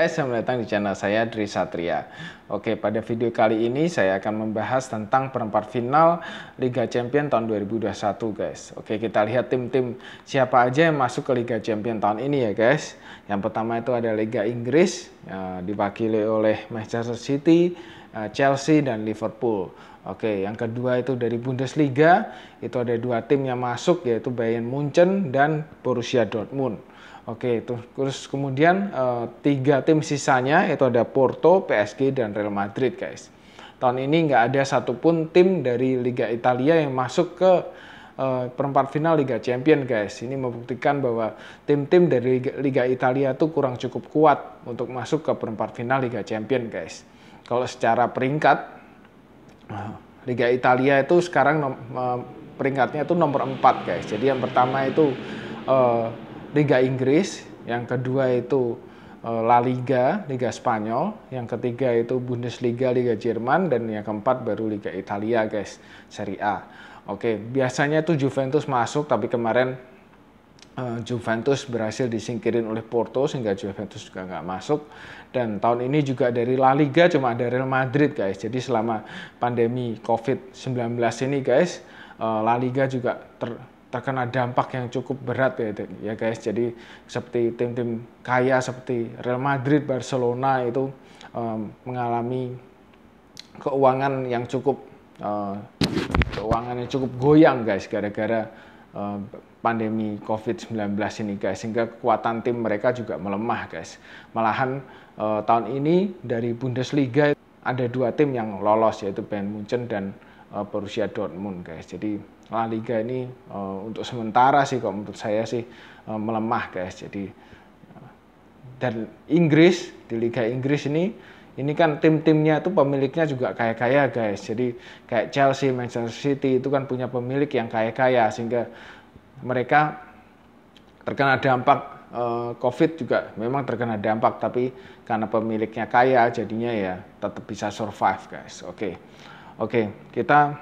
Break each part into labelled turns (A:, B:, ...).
A: guys, selamat datang di channel saya Dri Satria. Oke, pada video kali ini saya akan membahas tentang perempat final Liga Champions tahun 2021 guys. Oke, kita lihat tim-tim siapa aja yang masuk ke Liga Champions tahun ini ya guys. Yang pertama itu ada Liga Inggris, diwakili oleh Manchester City, Chelsea, dan Liverpool. Oke, yang kedua itu dari Bundesliga, itu ada dua tim yang masuk yaitu Bayern Munchen dan Borussia Dortmund. Oke, terus kemudian tiga tim sisanya itu ada Porto, PSG, dan Real Madrid guys. Tahun ini nggak ada satupun tim dari Liga Italia yang masuk ke perempat final Liga Champions guys. Ini membuktikan bahwa tim-tim dari Liga Italia itu kurang cukup kuat untuk masuk ke perempat final Liga Champions guys. Kalau secara peringkat, Liga Italia itu sekarang peringkatnya itu nomor 4 guys. Jadi yang pertama itu Liga Inggris, yang kedua itu La Liga, Liga Spanyol, yang ketiga itu Bundesliga, Liga Jerman, dan yang keempat baru Liga Italia guys, Serie A. Oke, biasanya itu Juventus masuk, tapi kemarin Juventus berhasil disingkirin oleh Porto sehingga Juventus juga nggak masuk. Dan tahun ini juga dari La Liga cuma ada Real Madrid guys. Jadi selama pandemi COVID-19 ini guys, La Liga juga terkena dampak yang cukup berat ya guys. Jadi seperti tim-tim kaya seperti Real Madrid, Barcelona itu mengalami keuangan yang cukup goyang guys gara-gara pandemi COVID-19 ini guys, sehingga kekuatan tim mereka juga melemah guys. Malahan tahun ini dari Bundesliga ada dua tim yang lolos yaitu Bayern Munchen dan Borussia Dortmund guys. Jadi La Liga ini untuk sementara sih kalau menurut saya sih melemah guys. Jadi dan Inggris, di Liga Inggris ini kan tim-timnya itu pemiliknya juga kaya-kaya guys. Jadi kayak Chelsea, Manchester City itu kan punya pemilik yang kaya-kaya sehingga mereka terkena dampak COVID juga memang terkena dampak, tapi karena pemiliknya kaya jadinya ya tetap bisa survive guys. Oke, kita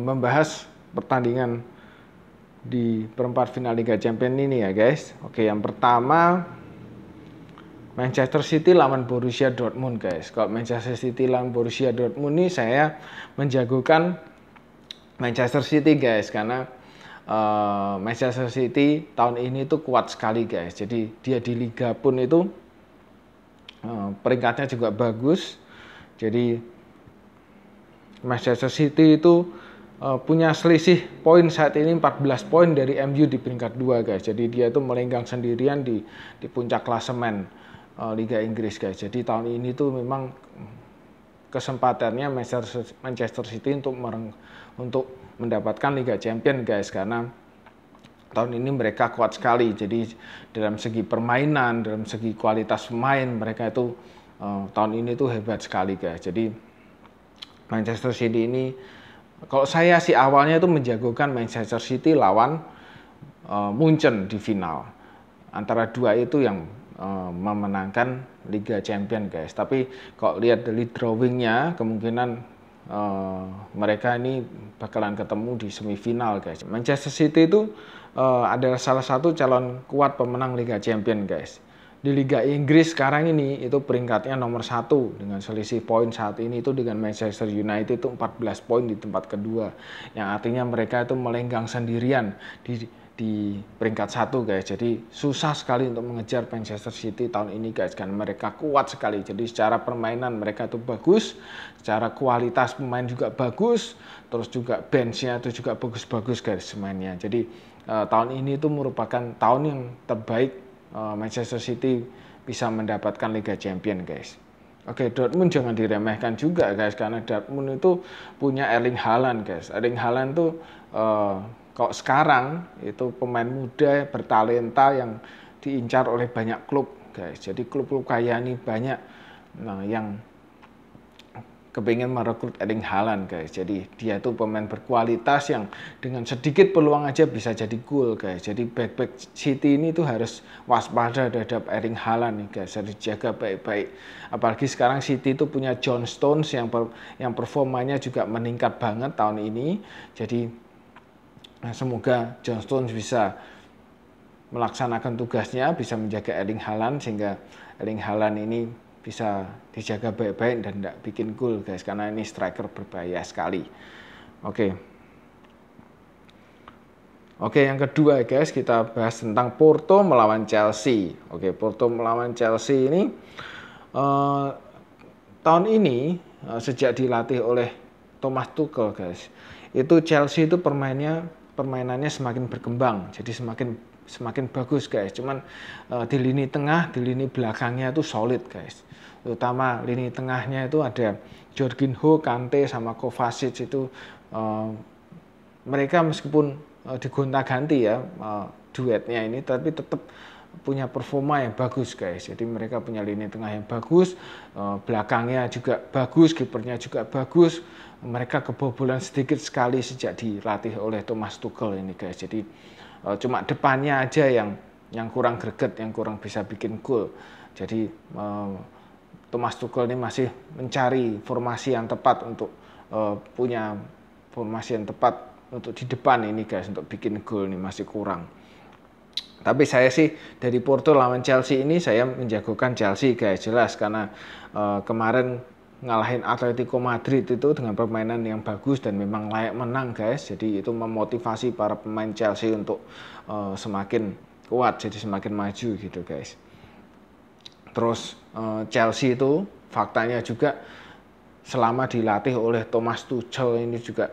A: membahas pertandingan di perempat final Liga Champions ini ya guys. Oke, yang pertama Manchester City lawan Borussia Dortmund guys. Kalau Manchester City lawan Borussia Dortmund ini saya menjagokan Manchester City guys, karena Manchester City tahun ini tuh kuat sekali guys. Jadi dia di Liga pun itu peringkatnya juga bagus. Jadi Manchester City itu punya selisih poin saat ini 14 poin dari MU di peringkat 2 guys. Jadi dia itu melenggang sendirian di puncak klasemen Liga Inggris guys. Jadi tahun ini tuh memang kesempatannya Manchester City untuk mendapatkan Liga Champions guys, karena tahun ini mereka kuat sekali. Jadi dalam segi permainan, dalam segi kualitas pemain mereka itu tahun ini tuh hebat sekali guys. Jadi Manchester City ini, kalau saya sih awalnya itu menjagokan Manchester City lawan Munchen di final. Antara dua itu yang memenangkan Liga Champions guys. Tapi kalau lihat dari drawingnya, kemungkinan mereka ini bakalan ketemu di semifinal guys. Manchester City itu adalah salah satu calon kuat pemenang Liga Champions guys. Di Liga Inggris sekarang ini itu peringkatnya nomor 1 dengan selisih poin saat ini itu dengan Manchester United itu 14 poin di tempat kedua, yang artinya mereka itu melenggang sendirian di peringkat 1 guys. Jadi susah sekali untuk mengejar Manchester City tahun ini guys, karena mereka kuat sekali. Jadi secara permainan mereka itu bagus, secara kualitas pemain juga bagus, terus juga benchnya itu juga bagus-bagus guys mainnya. Jadi tahun ini itu merupakan tahun yang terbaik Manchester City bisa mendapatkan Liga Champions guys. Oke, Dortmund jangan diremehkan juga guys, karena Dortmund itu punya Erling Haaland guys. Erling Haaland tuh kok sekarang itu pemain muda bertalenta yang diincar oleh banyak klub guys. Jadi klub-klub kaya ini banyak yang kepingin merekrut Erling Haaland guys. Jadi dia tuh pemain berkualitas yang dengan sedikit peluang aja bisa jadi gol guys. Jadi back City ini tuh harus waspada terhadap Erling Haaland nih guys, harus dijaga baik-baik. Apalagi sekarang City itu punya John Stones yang performanya juga meningkat banget tahun ini. Jadi semoga John Stones bisa melaksanakan tugasnya, bisa menjaga Erling Haaland, sehingga Erling Haaland ini bisa dijaga baik-baik dan tidak bikin gol guys, karena ini striker berbahaya sekali. Oke, yang kedua guys, kita bahas tentang Porto melawan Chelsea. Porto melawan Chelsea ini tahun ini sejak dilatih oleh Thomas Tuchel guys, itu Chelsea itu permainannya semakin berkembang, jadi semakin bagus guys. Cuman di lini tengah, di lini belakangnya itu solid guys. Terutama lini tengahnya itu ada Jorginho, Kante sama Kovacic itu mereka meskipun digonta-ganti ya duetnya ini, tapi tetap punya performa yang bagus guys. Jadi mereka punya lini tengah yang bagus, belakangnya juga bagus, kipernya juga bagus. Mereka kebobolan sedikit sekali sejak dilatih oleh Thomas Tuchel ini guys. Jadi cuma depannya aja yang kurang greget, yang kurang bisa bikin gol. Jadi Thomas Tuchel ini masih mencari formasi yang tepat untuk punya formasi yang tepat untuk di depan ini guys, untuk bikin gol ini masih kurang. Tapi saya sih dari Porto lawan Chelsea ini saya menjagokan Chelsea guys, jelas, karena kemarin ngalahin Atletico Madrid itu dengan permainan yang bagus dan memang layak menang guys. Jadi itu memotivasi para pemain Chelsea untuk semakin kuat, jadi semakin maju gitu guys. Terus Chelsea itu faktanya juga selama dilatih oleh Thomas Tuchel ini juga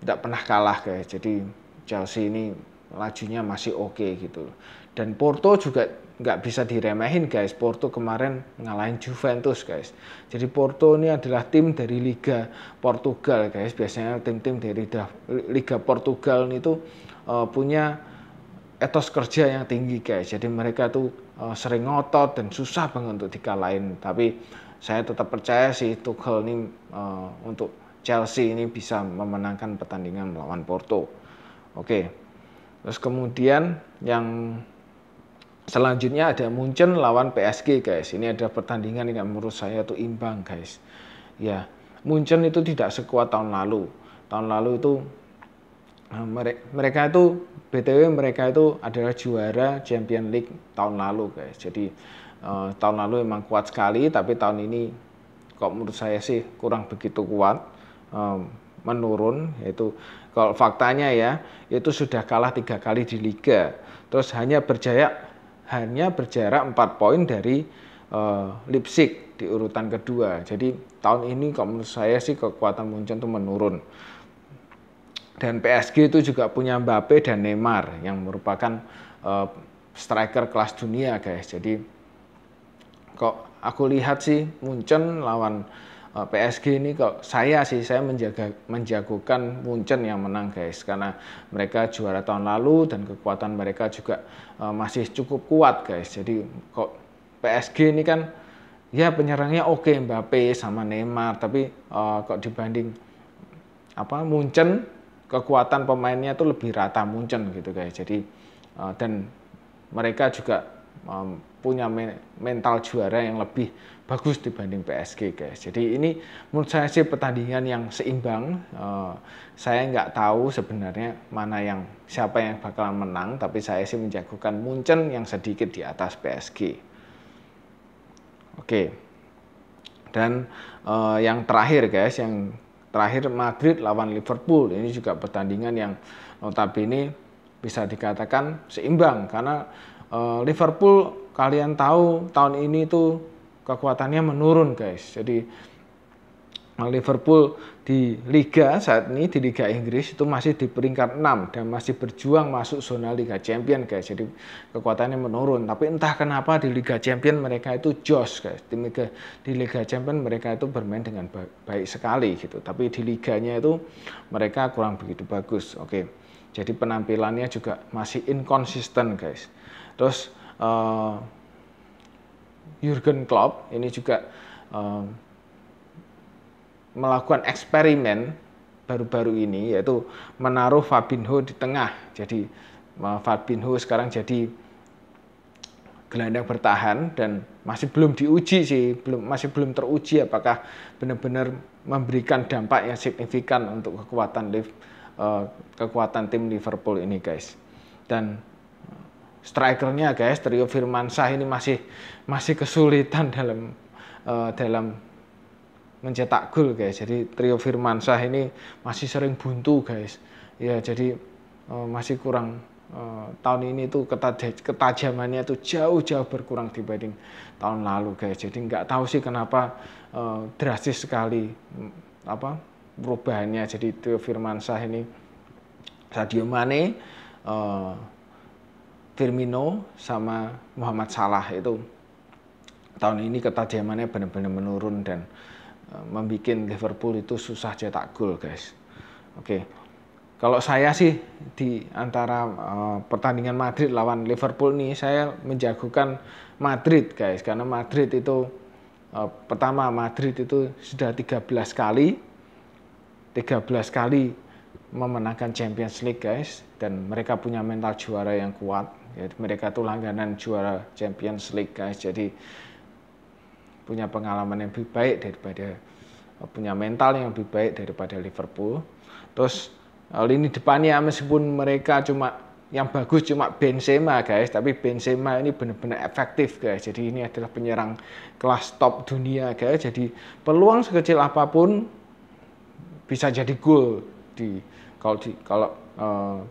A: tidak pernah kalah guys. Jadi Chelsea ini lajunya masih oke gitu. Dan Porto juga nggak bisa diremehin guys. Porto kemarin ngalahin Juventus guys. Jadi Porto ini adalah tim dari Liga Portugal guys. Biasanya tim-tim dari Liga Portugal itu punya etos kerja yang tinggi guys. Jadi mereka tuh sering ngotot dan susah banget untuk dikalahin. Tapi saya tetap percaya sih Tuchel ini untuk Chelsea ini bisa memenangkan pertandingan melawan Porto. Terus kemudian yang selanjutnya ada Munchen lawan PSG guys. Ini ada pertandingan yang menurut saya tuh imbang guys. Ya, Munchen itu tidak sekuat tahun lalu. Tahun lalu itu mereka itu BTW mereka itu adalah juara Champions League tahun lalu guys. Jadi tahun lalu memang kuat sekali, tapi tahun ini kok menurut saya sih kurang begitu kuat. Menurun, yaitu kalau faktanya ya itu sudah kalah 3 kali di liga, terus hanya berjarak 4 poin dari Leipzig di urutan kedua. Jadi tahun ini kalau menurut saya sih kekuatan Munchen itu menurun. Dan PSG itu juga punya Mbappe dan Neymar yang merupakan striker kelas dunia guys. Jadi kok aku lihat sih Munchen lawan PSG ini kok saya menjagokan Munchen yang menang guys, karena mereka juara tahun lalu dan kekuatan mereka juga masih cukup kuat guys. Jadi kok PSG ini kan ya penyerangnya oke, Mbappe sama Neymar, tapi kok dibanding Munchen kekuatan pemainnya tuh lebih rata Munchen gitu guys. Jadi dan mereka juga punya mental juara yang lebih bagus dibanding PSG guys. Jadi ini menurut saya sih pertandingan yang seimbang. Saya nggak tahu sebenarnya siapa yang bakalan menang, tapi saya sih menjagokan Munchen yang sedikit di atas PSG. Dan yang terakhir guys, Madrid lawan Liverpool. Ini juga pertandingan yang notabene bisa dikatakan seimbang, karena Liverpool kalian tahu tahun ini tuh kekuatannya menurun guys. Jadi Liverpool di Liga saat ini, di Liga Inggris itu masih di peringkat 6 dan masih berjuang masuk zona Liga Champions guys. Jadi kekuatannya menurun, tapi entah kenapa di Liga Champions mereka itu jos guys. Di Liga Champions mereka itu bermain dengan baik sekali gitu, tapi di liganya itu mereka kurang begitu bagus. Jadi penampilannya juga masih inkonsisten guys. Terus Jurgen Klopp ini juga melakukan eksperimen baru-baru ini, yaitu menaruh Fabinho di tengah. Jadi Fabinho sekarang jadi gelandang bertahan dan masih belum diuji sih, masih belum teruji apakah benar-benar memberikan dampak yang signifikan untuk kekuatan tim Liverpool ini guys. Dan strikernya guys, Trio Firmansyah ini masih kesulitan dalam mencetak gol guys. Jadi Trio Firmansyah ini masih sering buntu guys. Ya, jadi masih kurang, tahun ini tuh ketajamannya tuh jauh berkurang dibanding tahun lalu guys. Jadi nggak tahu sih kenapa drastis sekali perubahannya. Jadi Trio Firmansyah ini, Sadio Mane, Firmino sama Muhammad Salah itu tahun ini ketajamannya benar-benar menurun dan membuat Liverpool itu susah cetak gol guys. Oke. Kalau saya sih di antara pertandingan Madrid lawan Liverpool nih, saya menjagokan Madrid guys, karena Madrid itu pertama, Madrid itu sudah 13 kali memenangkan Champions League guys, dan mereka punya mental juara yang kuat. Jadi mereka tuh langganan juara Champions League guys, jadi punya pengalaman yang lebih baik daripada, punya mental yang lebih baik daripada Liverpool. Terus lini depannya meskipun mereka yang bagus cuma Benzema guys, tapi Benzema ini benar-benar efektif guys. Jadi ini adalah penyerang kelas top dunia guys. Jadi peluang sekecil apapun bisa jadi gol kalau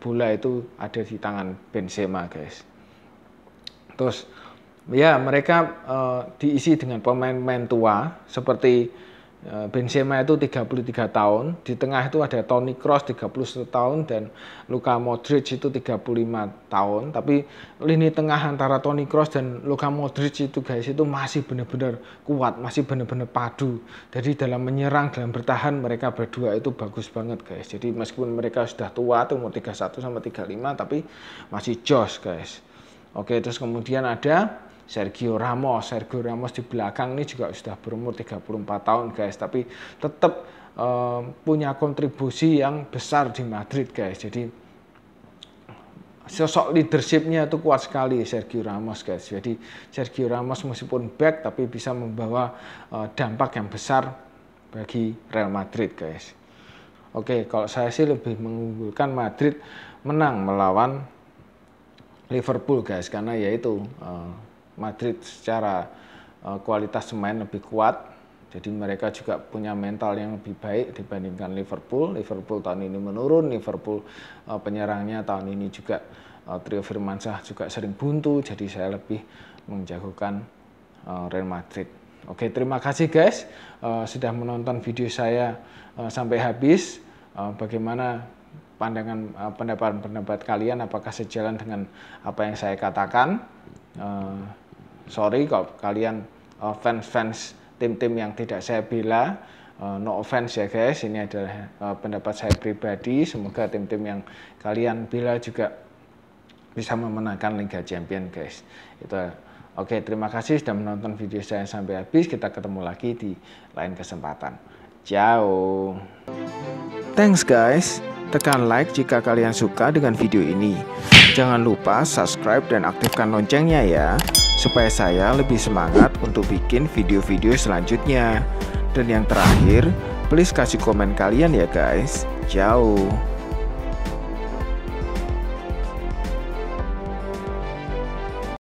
A: bola itu ada di tangan Benzema guys. Terus ya mereka diisi dengan pemain-pemain tua seperti Benzema itu 33 tahun, di tengah itu ada Toni Kroos 31 tahun dan Luka Modric itu 35 tahun. Tapi lini tengah antara Toni Kroos dan Luka Modric itu guys itu masih benar-benar kuat, masih benar-benar padu. Jadi dalam menyerang, dalam bertahan mereka berdua itu bagus banget guys. Jadi meskipun mereka sudah tua tuh umur 31 sama 35 tapi masih jos guys. Oke, terus kemudian ada Sergio Ramos di belakang ini juga sudah berumur 34 tahun guys, tapi tetap punya kontribusi yang besar di Madrid guys. Jadi sosok leadershipnya itu kuat sekali Sergio Ramos guys. Jadi Sergio Ramos meskipun back tapi bisa membawa dampak yang besar bagi Real Madrid guys. Oke, kalau saya sih lebih mengunggulkan Madrid menang melawan Liverpool guys, karena yaitu Madrid secara kualitas pemain lebih kuat, jadi mereka juga punya mental yang lebih baik dibandingkan Liverpool. Liverpool tahun ini menurun, Liverpool penyerangnya tahun ini juga Trio Firmansyah juga sering buntu, jadi saya lebih menjagokan Real Madrid. Oke, terima kasih guys sudah menonton video saya sampai habis. Bagaimana pendapat kalian, apakah sejalan dengan apa yang saya katakan? Sorry kalau kalian fans tim-tim yang tidak saya bela, no offense ya guys, ini adalah pendapat saya pribadi. Semoga tim-tim yang kalian bela juga bisa memenangkan Liga Champions guys. Itu oke, terima kasih sudah menonton video saya sampai habis. Kita ketemu lagi di lain kesempatan. Ciao. Thanks guys. Tekan like jika kalian suka dengan video ini. Jangan lupa subscribe dan aktifkan loncengnya ya, supaya saya lebih semangat untuk bikin video-video selanjutnya. Dan yang terakhir, please kasih komen kalian ya guys. Ciao.